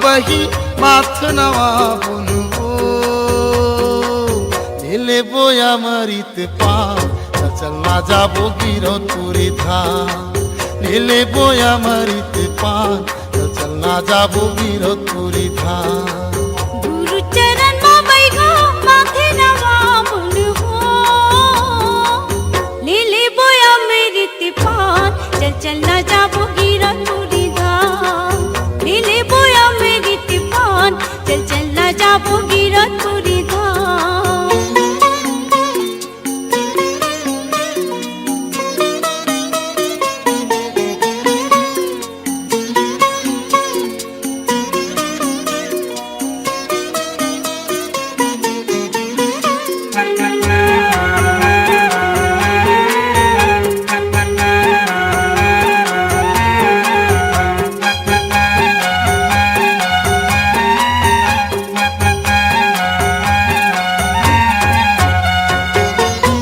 बही माथ नवा बुनबो नीले बोया मरित पान चलना जाबो गिरो तुरी धाम नीले बोया मरित पान चलना जाबो गिरो तुरी धाम गुरु चरण में बैठो माथे नवा बुनबो नीले बोया मरित पान चलना जाबो गिरो तुरी धाम नीले बोया मरित पान चलना जाबो गिरो तुरी धाम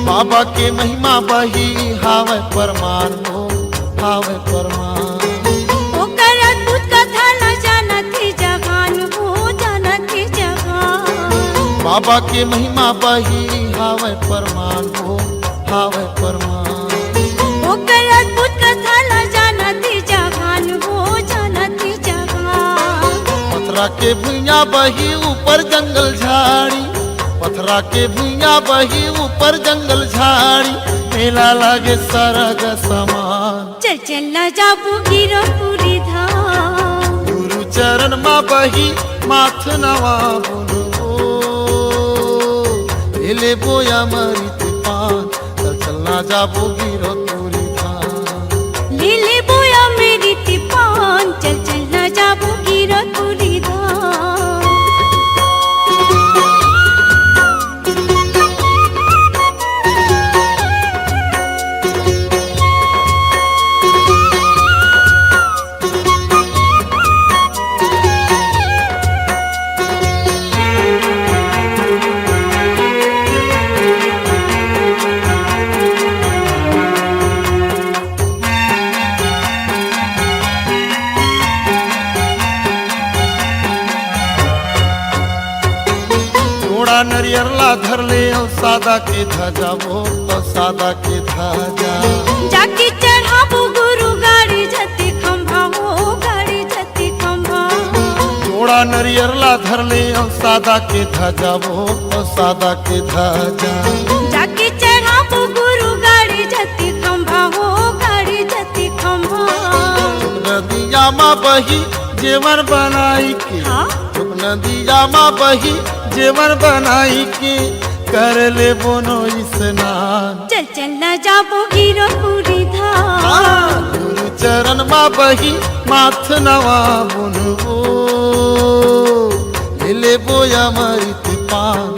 बाबा के महिमा बही हावे परमान हो हावे परमान ओकर अद्भुत कथा न जानत जहान हो जानत जहान बाबा के महिमा बही हावे परमान हो हावे परमान ओकर अद्भुत कथा न जानत जहान हो जानत जहान पथरा के भुइया बही ऊपर जंगल झाड़ी पथरा के भुइया बही ऊपर जंगल झाड़ी मेला लागे सरग समान चल चलना जाबू गिरो पूरी धाम गुरु चरण मा बही माथ नवा बुनबो नीले बोया मरित पान चलना जाबो गिरो तुरी धाम लीले बोया मेरी तिपान चल चलना जाबू गिरो पूरी धाम नरियरला धर ले सादा के ध्वजा वो तो सादा के ध्वजा जाके चढ़ाबू गुरु गाड़ी जति खंभा हो गाड़ी जति खंभा जोड़ा नरियरला धर ले सादा के ध्वजा वो तो सादा के ध्वजा जाके चढ़ाबू गुरु गाड़ी जति खंभा हो गाड़ी जति खंभा नदिया माँ बही जेवर बनाई के नदिया माँ बही जेवर बनाई के कर ले बोनो स्नान चल चलना जाबो गिरो पूरी धाम गुरु चरण मा बही माथ नवा बुनबो नीले बोया मरित पान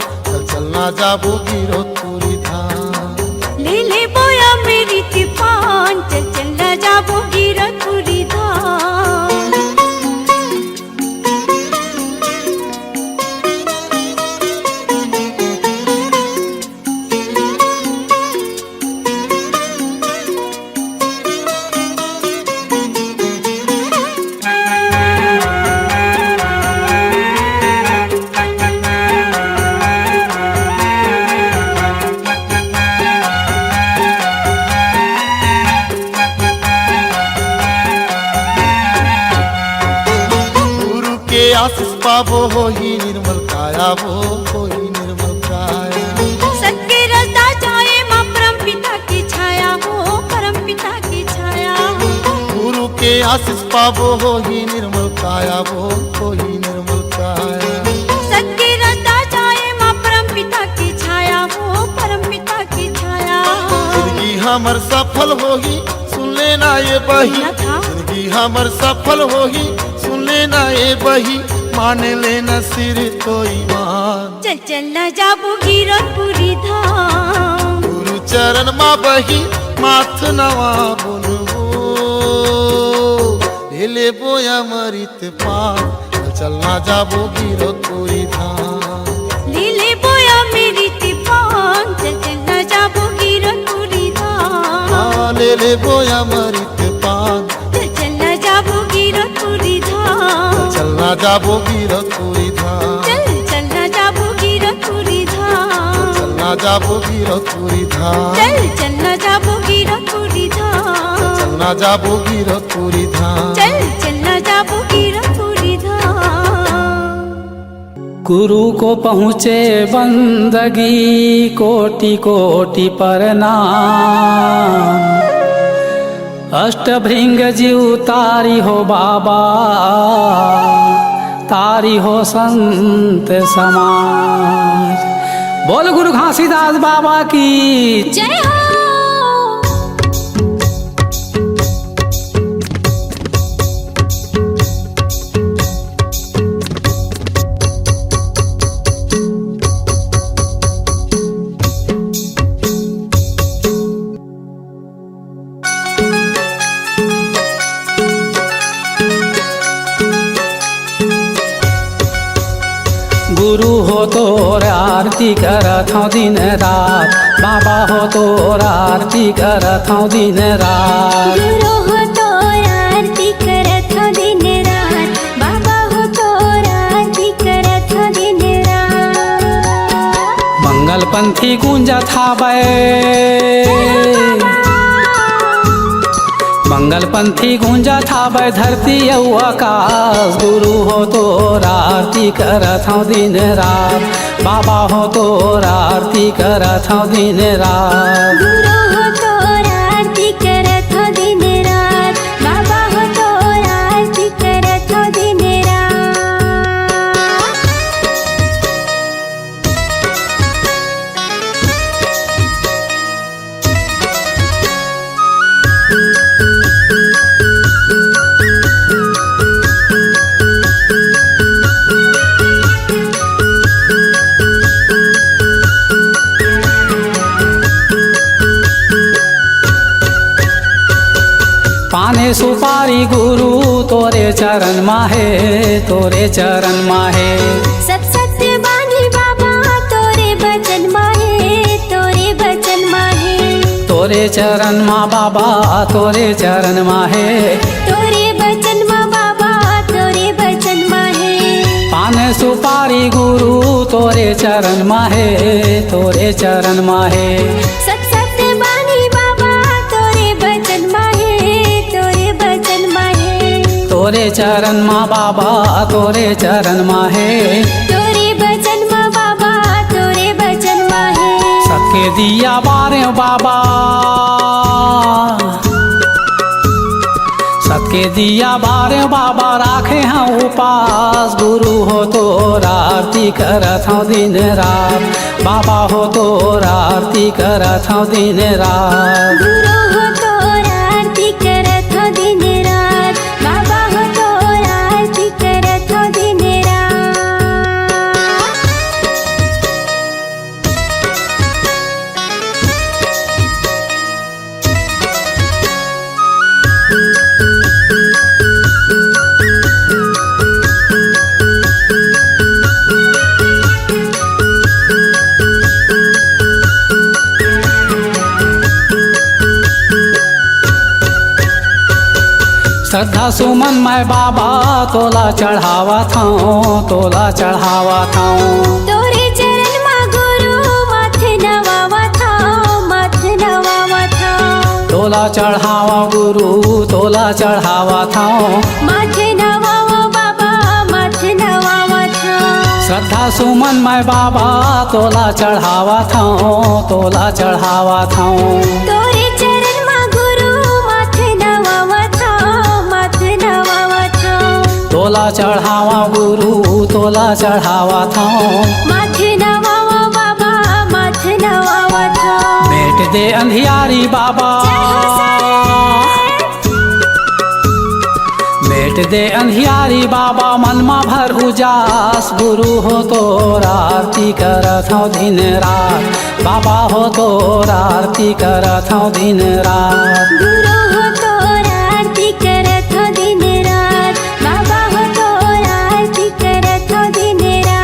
चलना जाबो गिरो तुरी धाम लीले बोया मेरी तिपान चल चलना जाबो गिरो पूरी धाम आशीष पाबो हो ही निर्मल काया वो हो ही निर्मल काया सत्य रसदा जाए माँ परम पिता की छाया हो परम पिता की छाया गुरु के आशीष पाबो हो ही निर्मल काया वो हो ही निर्मल काया सत्य रसदा जाए माँ परम पिता की छाया हो परम पिता की छाया जिंदगी हमर सफल होगी सुन लेना ये बही जिंदगी हमर सफल होगी सुन लेना ये बही मान लेना सिर तो ईमान चल चलना जाबू गिरो पूरी धाम गुरु चरण मा बही माथ नवा बुनबो नीले बोया मरित पान चलना जाबो गिरो तुरी धाम लीले बोया मेरी तिपान चल चलना जाबू गिरो पूरी धाम नीले बोया मरित पान चल चलना जाबू गिरो पूरी धाम चलना जाबो गिरतपुरी धाम चल चलना जाबो गिरतपुरी धाम चलना जाबो गिरतपुरी धाम चल चलना जाबो गिरतपुरी धाम चलना जाबो गिरतपुरी धाम चल चलना जाबो गिरतपुरी धाम। गुरु को पहुँचे बंदगी कोटि कोटि प्रणाम अष्टभृंग जीव तारी हो बाबा तारी हो संत समाज। बोल गुरु घासीदास बाबा की जय हो। गुरु हो तोर आरती करत हूँ दिन रात बाबा हो तोर आरती करत हूँ दिन रात गुरु हो तोर आरती करत हो दिन रात बाबा हो तोर आरती करत हो दिन रात। मंगल पंथी गुंजत हावै मंगल पंथी गुंजत हावै धरती औ आकाश गुरु हो तोर आरती करत हूँ दिन रात बाबा हो तोर आरती करत हूँ दिन रात गुरु हो तोर आरती करत हो दिन रात बाबा हो तोर आरती करत हो दिन रात। पाने सुपारी गुरु तोरे चरण माहे तोरे चरण माहे सब सत्य बानी बाबा तोरे बचन माहे तोरे बचन माहे तोरे चरण मा बाबा तोरे चरण माहे तोरे बचन मा बाबा तोरे बचन माहे पाने सुपारी गुरु तोरे चरण माहे तोरे चरण माहे सब सत्य बानी बाबा तोरे बचन माहे तोरे बचन माहे तोरे चरण मा बाबा तोरे चरण माहे तोरे बचन मा बाबा तोरे बचन माहे सबके दिया बारे बाबा सबके दिया बारे बाबा राखे हैं उपास गुरु हो तोर आरती करत हूँ दिन रात बाबा हो तोर आरती करत हूँ दिन रात गुरु हो तोर आरती करत हो दिन रात बाबा हो तोर आरती करत हो दिन रात। श्रद्धा सुमन मैं बाबा तोला चढ़ावा था तोला चढ़ावा था तोरे चरण मा गुरु माथे नवावा था माथे नवावा था तोला चढ़ावा गुरु तोला चढ़ावा था माथे नवावा बाबा माथे नवावा था श्रद्धा सुमन मैं बाबा तोला चढ़ावा था तोला चढ़ावा था तोरे चरण मा गुरु माथे नवावा था माथे नवावा था तोला चढ़ावा गुरु तोला चढ़ावा था माथे नवावा बाबा माथे नवावा था। मेट दे अंधियारी बाबा मेट दे अंधियारी बाबा मनमा भर उजास गुरु हो तोर आरती करत हूँ दिन रात बाबा हो तोर आरती करत हूँ दिन रात गुरु हो तोर आरती करत हो दिन रात बाबा हो तोर आरती करत हो दिन रात।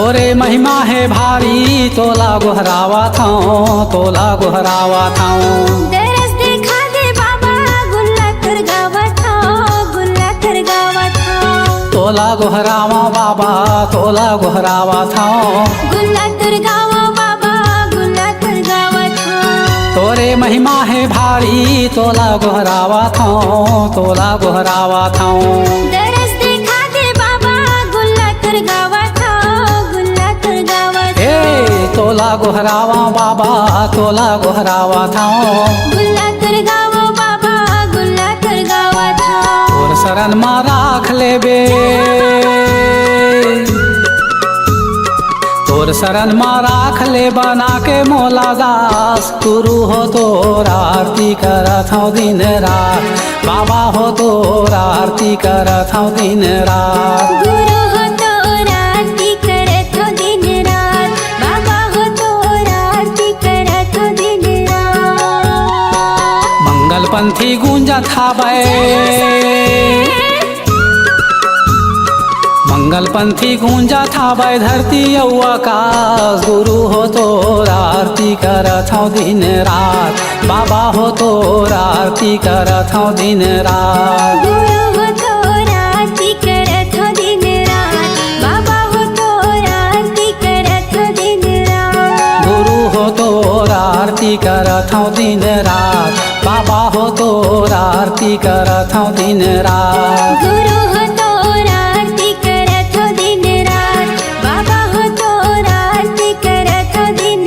तोरे महिमा है भारी तोला गोहरावा था तोला गोहरावा था दरस देखा दे बाबा गुल्ला कर गावा था गुल्ला कर गावा था तोला गोहरावा बाबा तोला गोहरावा था गुल्ला कर गावा बाबा गुल्ला कर गावा था तोरे महिमा है भारी तोला गोहरावा था तोला गोहरावा था दरस देखा दे बाबा गुल्ला कर गावा था गुल्ला कर गावा था ए तोला गोहरावा बाबा तोला गोहरावा था गुल्ला कर गावा बाबा गुल्ला कर गावा था तोर शरण मा राख लेबे तोर शरण मा राख ले बना के मोला दास गुरु हो तोरा आरती करत हूँ दिन रात बाबा हो तोरा आरती करत हूँ दिन रात गुरु हो तो आरती करत हो दिन रात बाबा हो तो आरती करत हो दिन रात मंगल पंथी गूंजत हाबै मंगल पंथी गूंजत हाबै धरती औ आकाश गुरु हो तोरा आरती करत हूँ दिन रात बाबा हो तोरा आरती करत हूँ दिन रात गुरु हो तो आरती करत हो दिन रात बाबा हो तो आरती करत हो दिन रात गुरु हो तोरा आरती करत हूँ दिन रात बाबा हो तोरा आरती करत हूँ दिन रात गुरु हो तो आरती करत हो दिन रात बाबा हो तो आरती करत हो दिन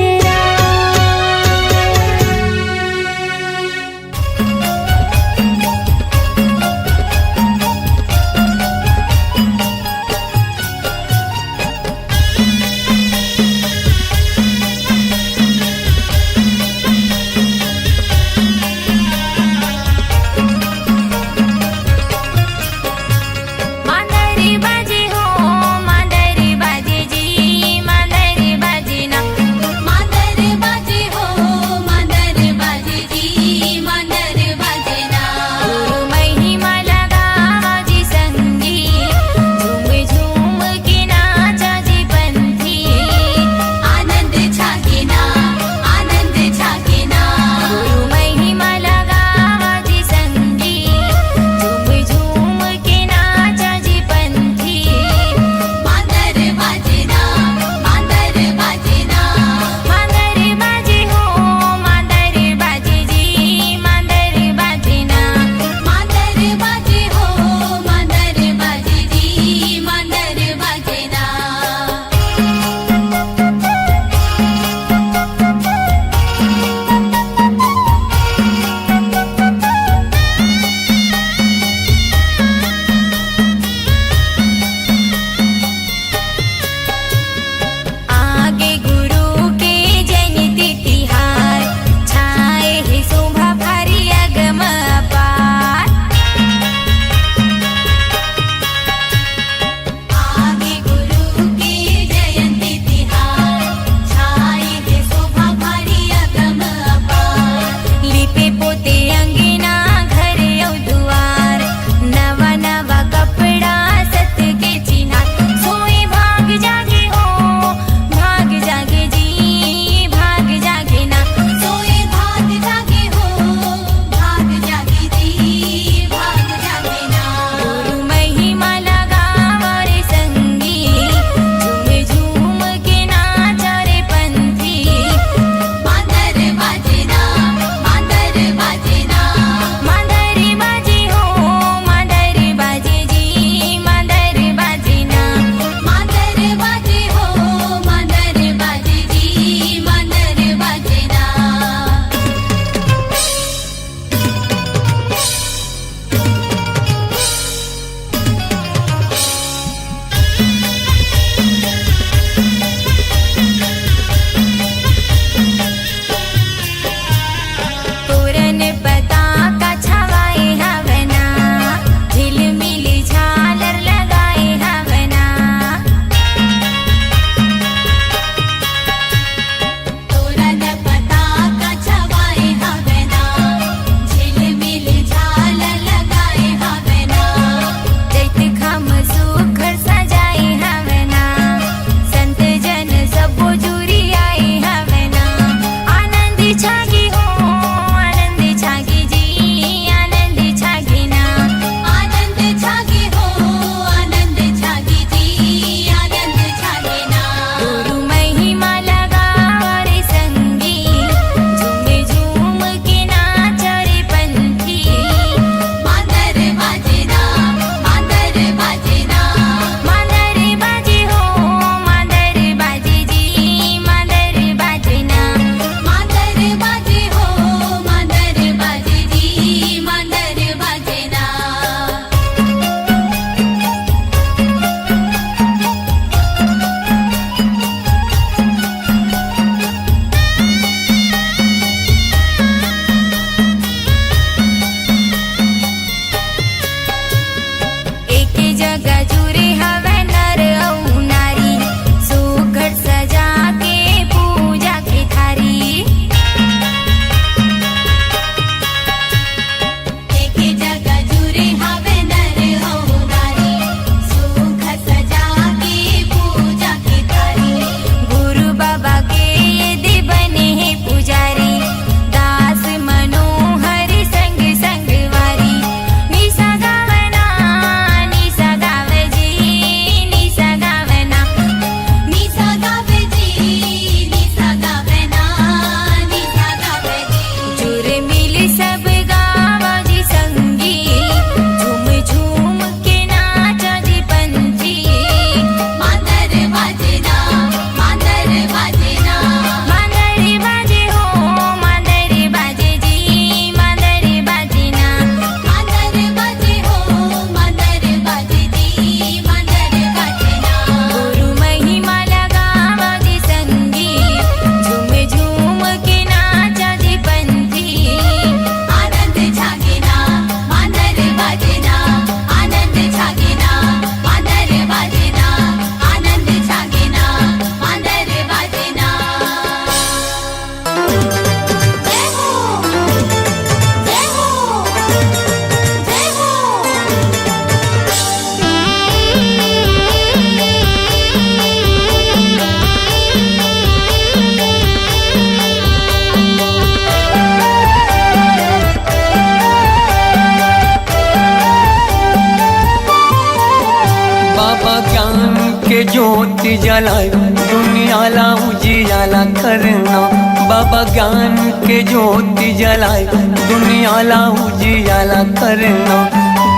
बाबा ज्ञान के ज्योति जलाए दुनियाला उजियाला करना। बाबा ज्ञान के ज्योति जलाए दुनियाला उजियाला करना।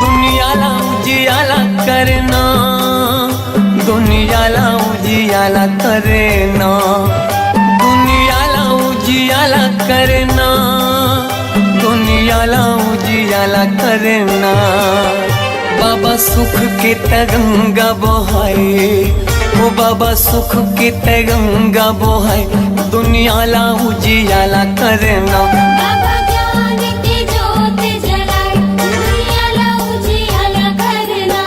दुनियाला उजियाला करना, दुनियाला उजियाला करना, दुनियाला उजियाला करना, दुनियाला उजियाला करना। बाबा सुख के तरंगा बहाए, ओ बाबा सुख के तरंगा बहाए दुनियाला उजियाला करना। बाबा ज्ञान की ज्योत जलाए दुनियाला उजियाला करना।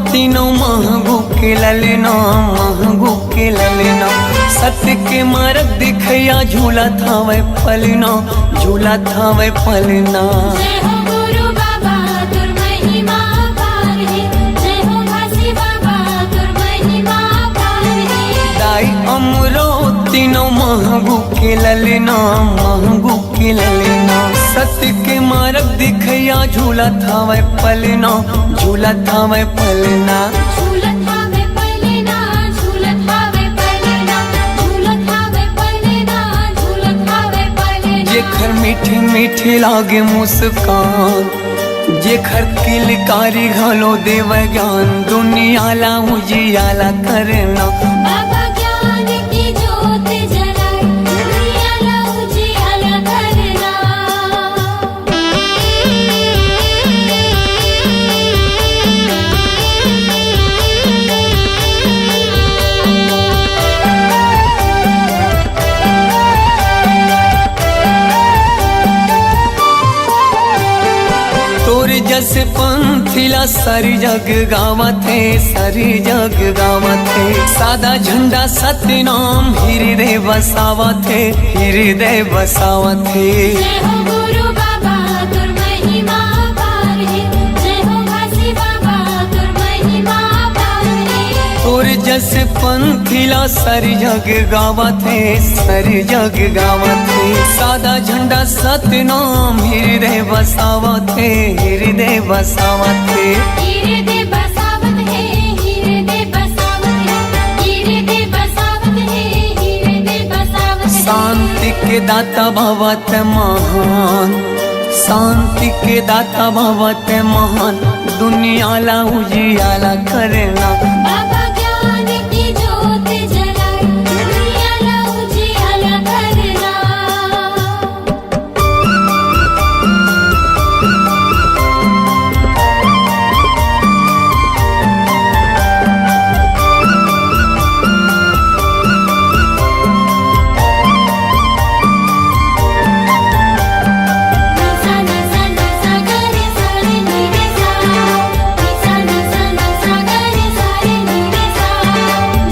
तीनों महगू के ललना, महगू के ललना। सत्य के मार्ग दिखया झूला था वह पलना, झूला था वह पलना। जय हो गुरु बाबा तुर महिमा पार है, जय हो घासी बाबा तुर महिमा पार है। दाई अमरो तीनों महगू के ललना, महगू के ललना। सत्य के मार्ग दिखया झूला था वह पलना, झूला था वह पलना। झूलत हावे पलना, झूलत हावे पलना, झूलत हावे पलना, झूलत हावे पलना। जेखर मीठी मीठी लागे मुस्कान, जेखर किलकारी घलो देव ज्ञान दुनियाला उजियाला करना। बाबा ज्ञान की ज्योत जलाए दुनियाला उजियाला करना। तोर जस पंथिला सारी जग गावत है, सारी जग गावत है। सादा झंडा सत्य नाम हृदय बसावत है, हृदय बसावत है। जय हो गुरु बाबा तुर महिमा पार है, जय हो घासी बाबा तुर महिमा पार है। तोर जस पंथिला सारी जग गावत है, सारी जग गावत है। सादा झंडा सत्य नाम हृदय बसावत है, हृदय बसावत है। हृदय बसावत है, हृदय बसावत है, हृदय बसावत है, हृदय बसावत है। शांति के दाता भवत महान, शांति के दाता भवत महान दुनियाला उजियाला करना। बाबा ज्ञान की ज्योत जलाए दुनियाला उजियाला करना।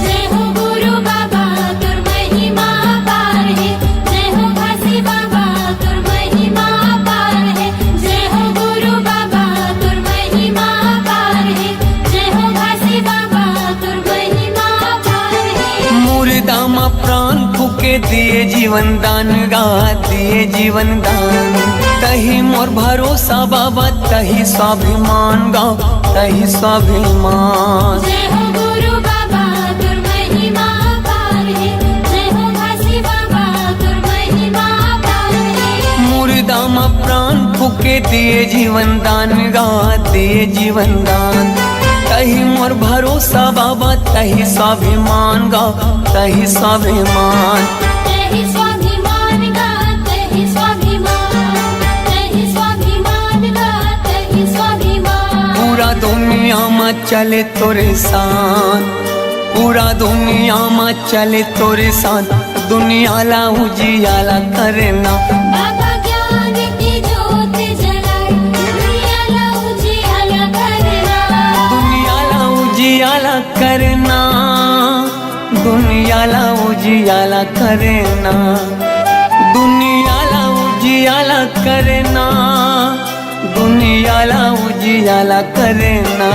जय हो गुरु बाबा तुर महिमा पार है, जय हो घासी बाबा तुर महिमा पार है। जय हो गुरु बाबा तुर महिमा पार है, जय हो घासी बाबा तुर महिमा पार है। मुर्दा मा प्राण फूके दिए जीवन दान गा, दिए जीवन दान। तही मोर भरोसा बाबा, तही स्वाभिमान गा, तही स्वाभिमान। जय हो गुरु बाबा तुर महिमा पार है, जय हो घासी बाबा तुर महिमा पार है। मुर्दा मा प्राण फूके दिए जीवन दान गा, दिए जीवन दान। तही मोर भरोसा बाबा, तही स्वाभिमान गा, तही स्वाभिमान। तेहि स्वाभिमान गा, तेहि स्वाभिमान, तेहि स्वाभिमान गा, तेहि स्वाभिमान। पूरा दुनिया में चले तोरे शान, पूरा दुनिया में चले तोरे साथ दुनिया ला उजियाला करना। बाबा ज्ञान की ज्योत जलाए दुनिया ला उजियाला करना। दुनिया ला उजियाला करना, दुनिया ला उजियाला करना, दुनिया ला उजियाला करना, दुनिया ला उजियाला करना।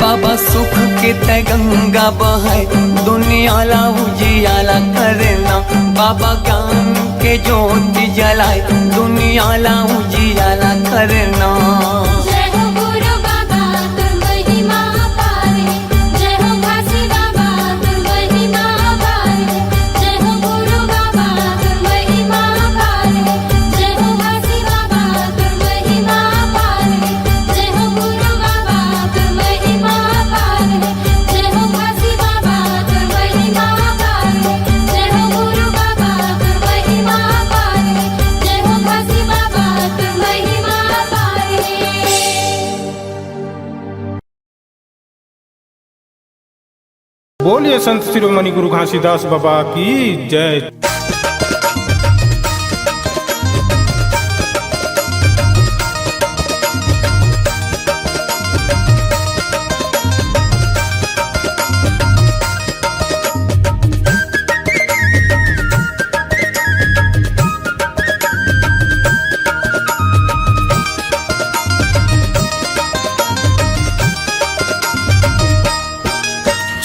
बाबा सुख के ते गंगा बहाए दुनिया ला उजियाला करना। बाबा ज्ञान के ज्योति जलाए दुनिया ला उजियाला करना। जय हो गुरु बाबा तुम महिमा पारे, जय हो काशी बाबा तुम महिमा पारे, जय हो गुरु बाबा तुम महिमा पारे, जय हो काशी बाबा तुम महिमा पारे, जय हो गुरु बाबा तुम महिमा पारे, जय हो काशी बाबा तुम महिमा पारे, जय हो गुरु बाबा तुम महिमा पारे, जय हो काशी बाबा तुम महिमा पारे। बोलिए संत शिरोमणि गुरु घासीदास बाबा की जय।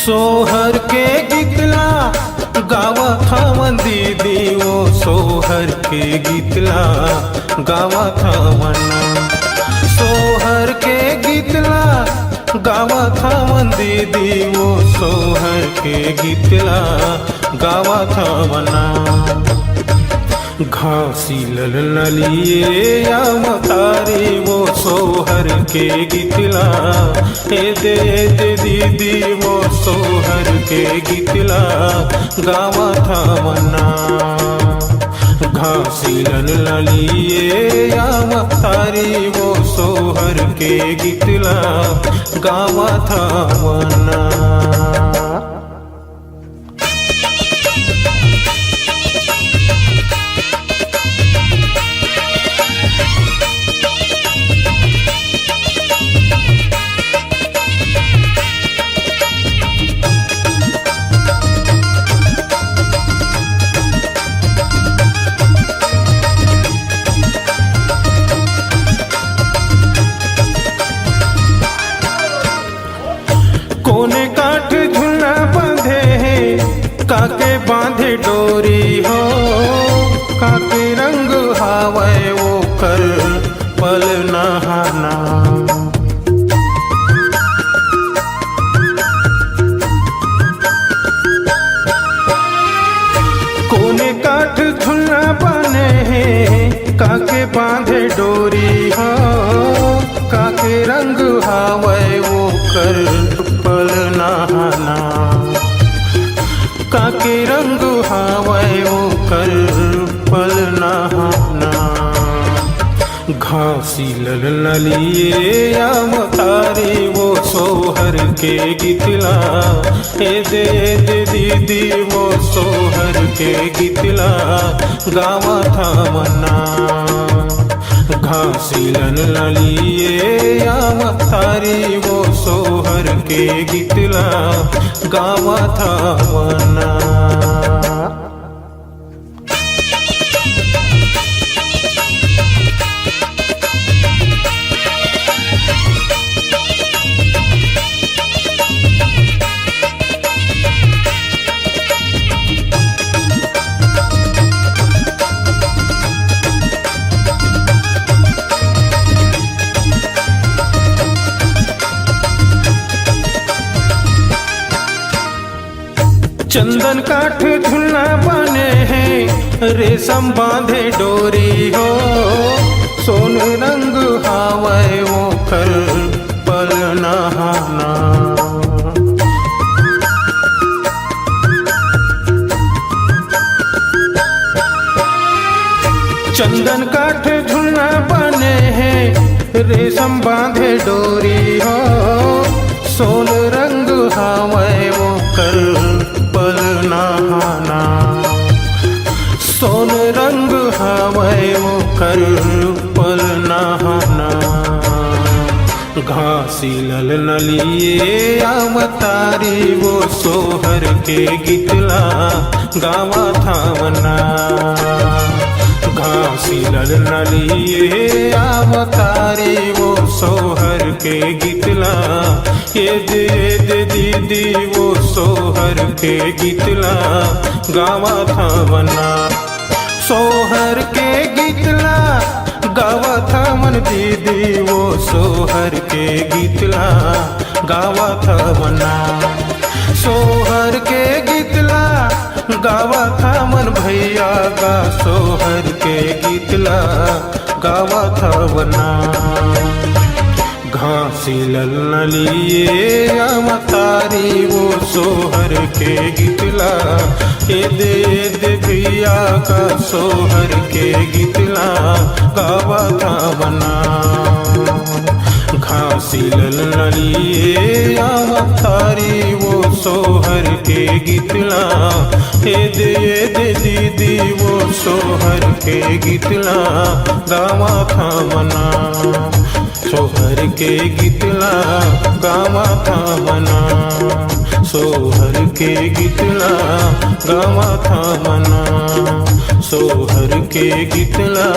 सोहर के गीतला गावा थावन दीदी वो सोहर के गीतला गावा थावना। सोहर के गीतला गावा थावन दीदी वो सोहर के गीतला गावा थावना। घासी ललिए या मतारी वो सोहर के गीतला ए दे दीदी वो सोहर के गीतला गावा थावना। घासी ललिए या मतारी वो सोहर के गीतला गावा थावना। कोने काठ झुला बांधे हैं काके बांधे डोरी हो। काके रंग हावे वो कर पल नहाना। कोने काठ झुला बांधे हैं काके बांधे डोरी हो। काके रंग हावे वो कर पल नहाना। काके रंग हावे वो कर पल नहाना। घासी ललिए या मतारी वो सोहर के गीतला ए दे दीदी वो सोहर के गीतला गावा थावना। घासी ललिए या मतारी वो सोहर के गीतला गावा थावना। चंदन काठ झुला बने हैं रेशम बांधे डोरी हो। सोन रंग हावे वो कर पल नहाना। चंदन काठ झुला बने हैं रेशम बांधे डोरी हो। सोन रंग हावे वो कर पल नहाना, सोन रंग हवै वो कर पल नहाना। घासी लल नलिए अवतारी वो सोहर के गितला गावा थावना। घासी लल नलिए अवतारी वो सोहर के गितला, ये दे दीदी वो सोहर के गितला गावा थावना। सोहर के गितला गावा था मन दीदी वो सोहर के गितला गावा था मना। सोहर के गितला गावा था मन भैया गा सोहर के गितला गावा था मना। घासी ललनलिए अवतारी वो सोहर के गितला, ये दे भैया का सोहर के गितला गावा था बना। घासी ललनलिए अवतारी वो सोहर के गितला, ये दे दीदी वो सोहर के गितला गावा था बना। सोहर के गितला गावा था मना, सोहर के गितला गावा था मना। सोहर के गितला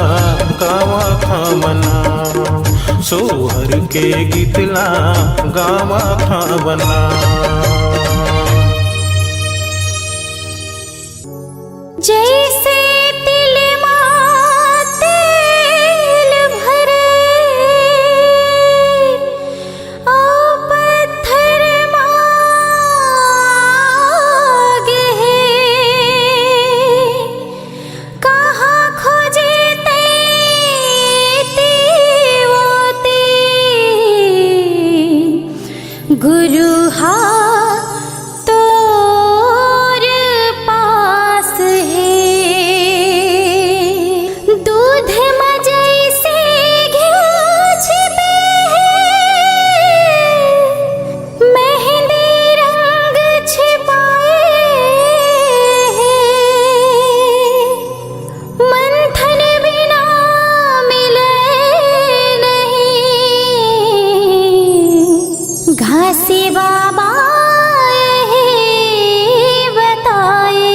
गावा था मना, सोहर के गितला गावा था मना। जैसे गुरु तोर पास है, दूध में जैसे घिउ छिपे है, मेहंदी रंग छिपाए है। मंथन बिना मिले नहीं, घासी बाबा बताए।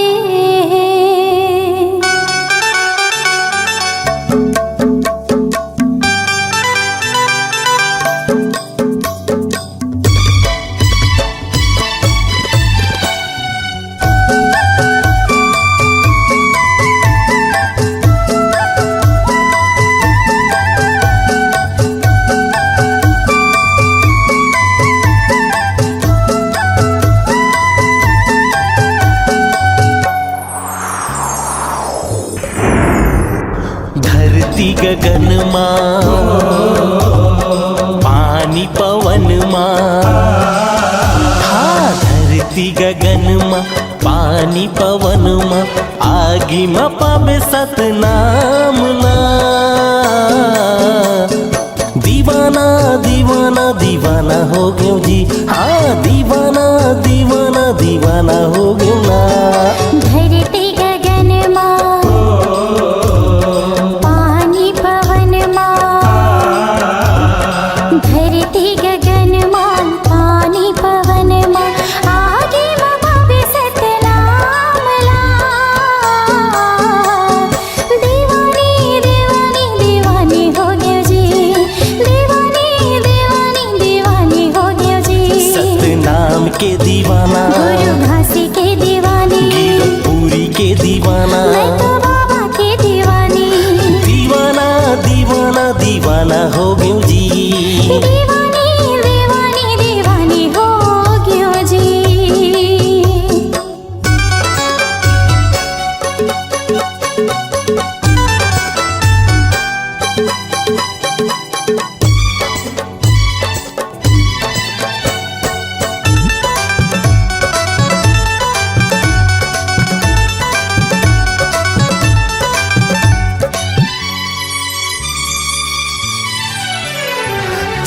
धरती गगन माँ पानी पवन माँ, हाँ धरती गगन माँ पानी पवन माँ, आगी माँ पावे सतनाम ना। दीवाना दीवाना दीवाना हो गयो जी, हाँ दीवाना दीवाना दीवाना हो गयो ना। धरती गगन माँ पानी पवन माँ, धरती गगन माँ पानी पवन माँ, आगे माँ बाबे सतनाम ला। दीवानी दीवानी दीवानी हो गयो जी, दीवानी दीवानी दीवानी हो गयो जी। सतनाम के दीवाना, गुरु घासी के दीवानी, गिरपुरी के दीवाना, मैं तो बाबा के दीवानी। दीवाना दीवाना दीवाना हो गयो जी। दीवानी दीवानी दीवानी हो गयो जी।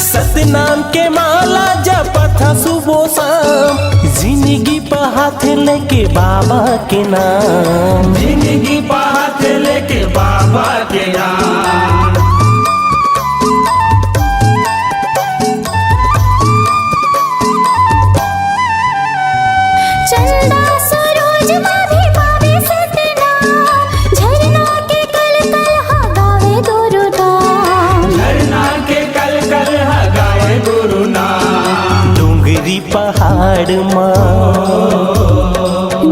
सतनाम के माला जपत सुबह शाम, जिंदगी पहाड़ लेके बाबा के नाम, जिंदगी पाथ लेके बाबा के नाम। चंदा सरोज माधे पावे सतनाम, झरना के कल कल हा गावे गुरु नाम। झरना के कल कल हा गाए गुरु नाम। डोंगरी पहाड़ माँ,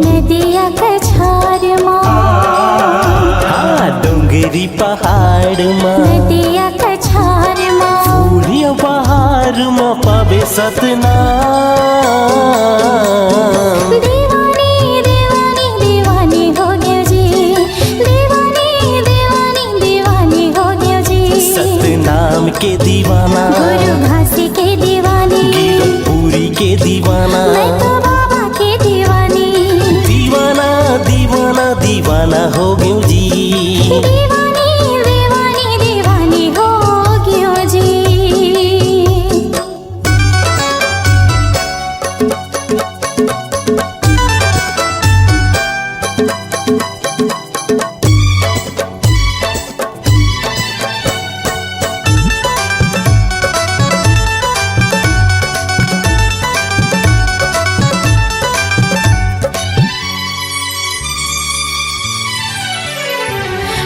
नदिया कछार माँ, डोंगरी पहाड़ माँ, नदिया कछार माँ। फूलिया बहार माँ पावे सतनाम। दीवानी दीवानी दीवानी हो गयो जी, दीवानी दीवानी दीवानी हो गयो जी। सतनाम के दीवाना, गुरु घासी के दीवानी, गिरपुरी के दीवाना, मैं तो बाबा के दीवानी। दीवाना दीवाना दीवाना हो गयो जी। दीवानी दीवानी दीवानी हो गयो जी।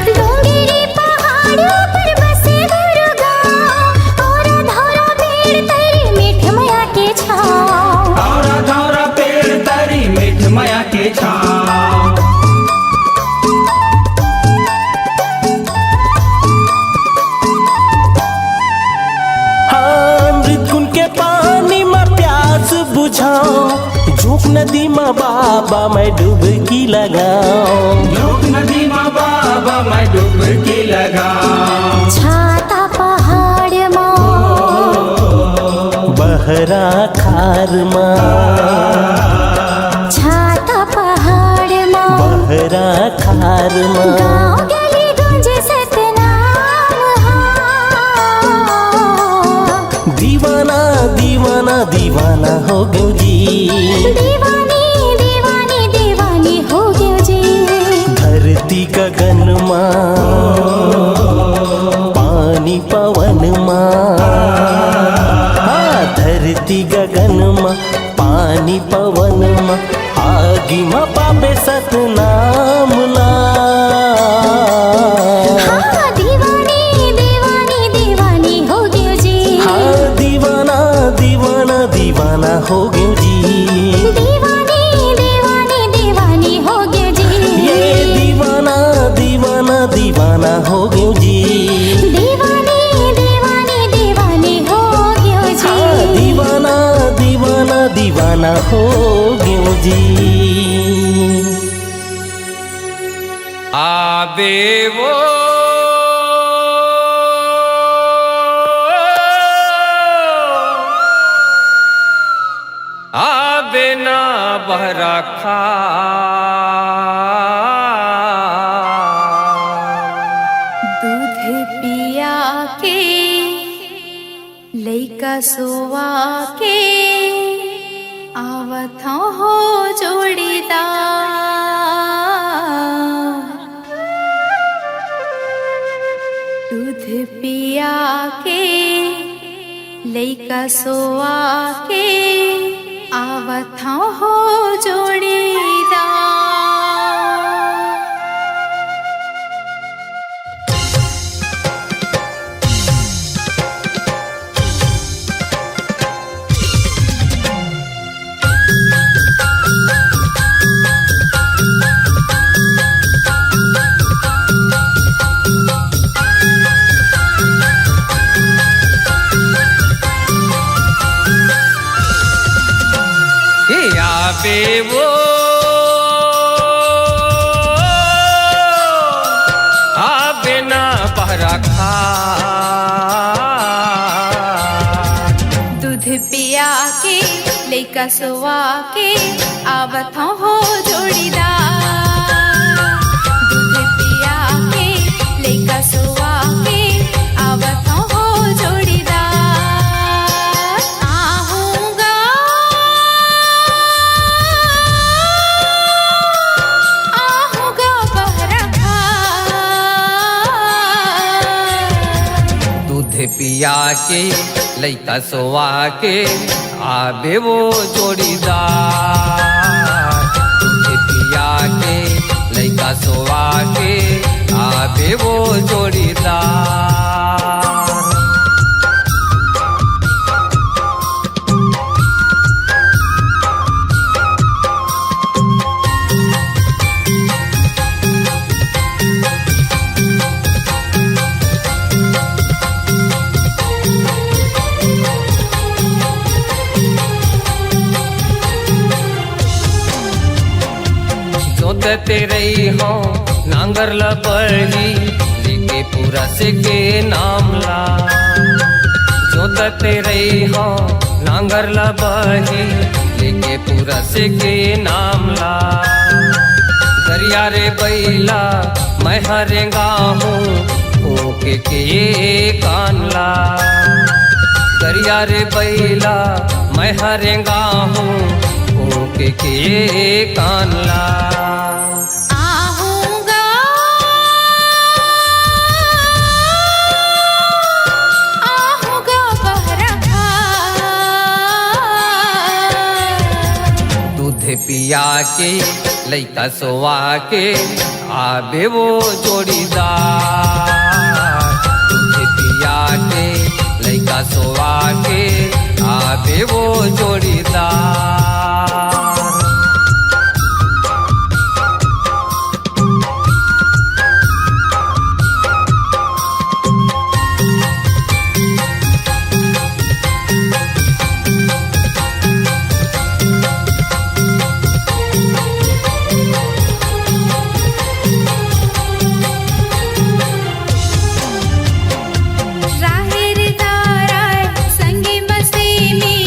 डोंगरी पहाड़ों पर बसे गुरु गाँव, और धौरा पेड़ तेरी मीठ माया के छाँव। धौरा धौरा पेड़ तरी मीठ माया के छाँव। हाँ, अमृत कुंड के पानी में प्यास बुझाओ, झोंक नदी में बाबा मैं डुबकी लगाऊं। लोक नदी माँ बाबा मैं डुबकी लगाऊं। छाता पहाड़ माँ, बहरा खार माँ, छाता पहाड़ माँ, बहरा खार माँ, गाँव गली गूंजे सतनाम हाँ। दीवाना दीवाना दीवाना हो गयो जी। दीवानी दीवानी दीवानी हो गयो जी। धरती गगन माँ, पानी पवन माँ, धरती गगन माँ, पानी पवन माँ, आगी माँ पापे सतनाम ला। हाँ, दीवानी दीवानी दीवानी हो गयो जी। हाँ, दीवाना दीवाना दीवाना हो गयो जी। दीवानी दीवानी दीवानी हो गयो जी। ये दीवाना दीवाना दीवाना हो गयो जी। दीवानी दीवानी दीवानी हो गयो जी। हाँ, दीवाना दीवाना दीवाना हो गयो जी। आबे वो आबे ना बहरा खा दूध पिया के लइका सोवा के आवत हो जोड़ीदार। दूध पिया के लइका सोवा के आवत हो जोड़ीदार। आबे वो आबे ना बहरा खा दूध पिया के लइका सोवा के आवत हो जोड़ीदार। दूध पिया के लइका सोवा के आवत हो जोड़ीदार। आहूँगा पिया के लइका सोवा के आबे वो जोड़ीदार। दूध पिया के लइका सोवा के आबे वो जोड़ीदार। जोतते रही हो नांगर लबही लेके पूरा से के नाम ला। जोतते रही हो नांगर लबही लेके पूरा से के नाम ला। दरिया रे बैला मैं हरेगा हूँ ओके के कानला। दरिया रे बैला मैं हरेगा हूँ ओके के कानला। आहूँगा आहूँगा बहरा खा। दूध पिया के लइका सोवा के आबे वो जोड़ीदार। दूध पिया के लइका सोवा के आबे वो जोड़ीदार। राहेर दाराय संगी मस्ती में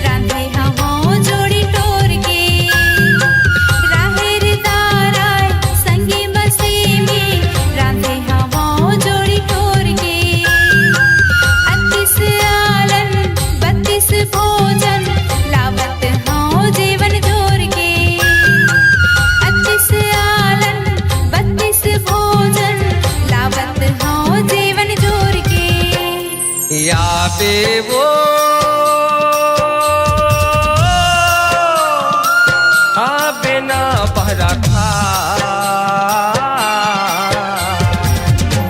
रांधे हवों जोड़ी टोर के। राहेर दाराय संगी मस्ती में रांधे हवों जोड़ी टोर के। 38 आलन 32 भोजन लावत हूँ जीवन जोर के। 38 आलन 32 भोजन लावत हूँ जीवन जोर के। याबे वो आबे ना बहरा खा।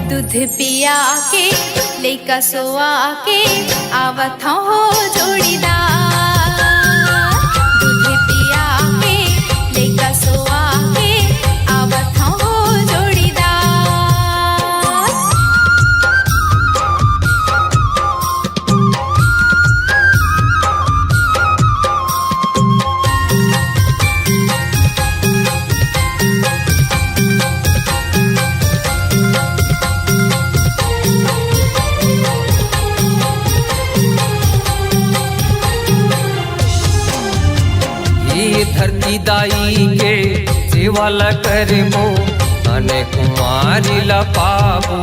दूध पिया के लइका सोवा के आवत हो जोड़ीदार। दूध पिया के लइका सोवा के आवत हो जोड़ीदार। ये धरती दाई के सेवा ल करबो अने कुमारी ल पाबो।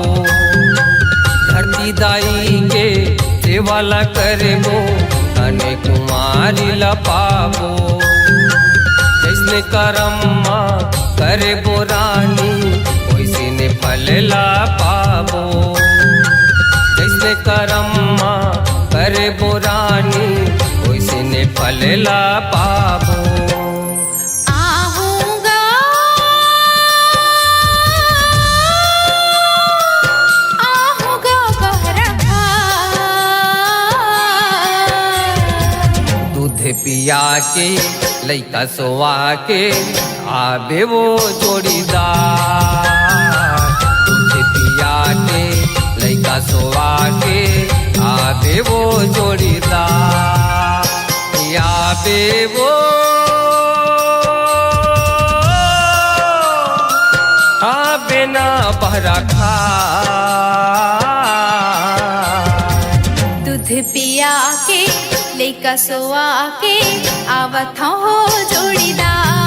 धरती दाई के सेवा ल करबो अने कुमारी ल पाबो। जैसने करम्मा करबो रानी वैसे ने फल ला पाबो। जैसने करम्मा करबो रानी वैसे ने फल ला पाबो। आहूँगा आहूँगा बहरा खा। दूध पिया के लइका सोवा के आबे वो जोड़ीदार। दूध पिया के लइका सोवा के आबे वो जोड़ीदार। आबे वो आबे ना बहरा खा। दूध पिया के लइका सोवा के आवत हो जोड़ीदार।